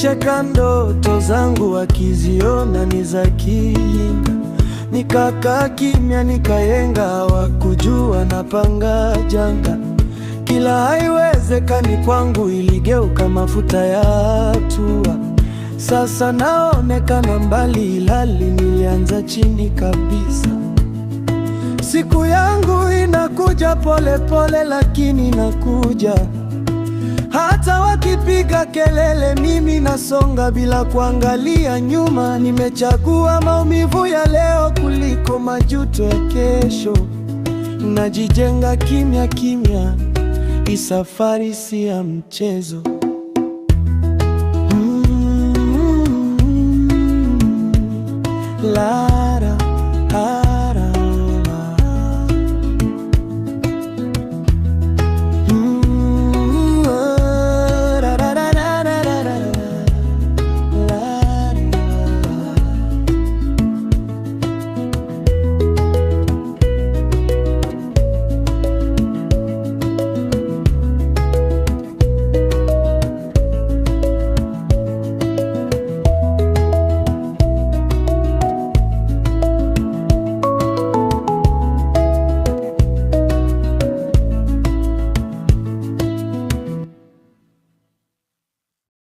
Walicheka ndoto zangu wakiziona ni za kijinga. Nikakaa kimya nikayenga, hawakujua napanga janga. Kila haiwezekani kwangu iligeuka mafuta ya hatua. Sasa naonekana mbali, ilhali nilianza chini kabisa. Siku yangu inakuja pole pole, lakini inakuja. Hata wakipiga kelele, mimi nasonga bila kuangalia nyuma. Nimechagua maumivu ya leo kuliko majuto ya kesho. Najijenga kimya kimya, hii safari si ya mchezo. La